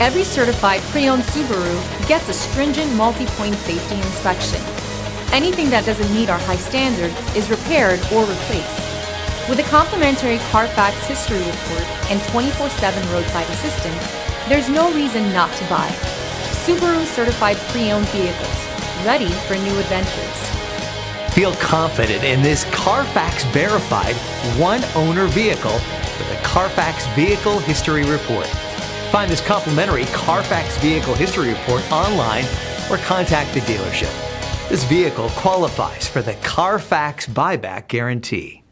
Every certified pre-owned Subaru gets a stringent multi-point safety inspection. Anything that doesn't meet our high standards is repaired or replaced. With a complimentary Carfax history report and 24/7 roadside assistance, there's no reason not to buy. Subaru certified pre-owned vehicles, ready for new adventures. Feel confident in this Carfax verified one-owner vehicle with a Carfax Vehicle History Report. Find this complimentary Carfax Vehicle History Report online or contact the dealership. This vehicle qualifies for the Carfax Buyback Guarantee.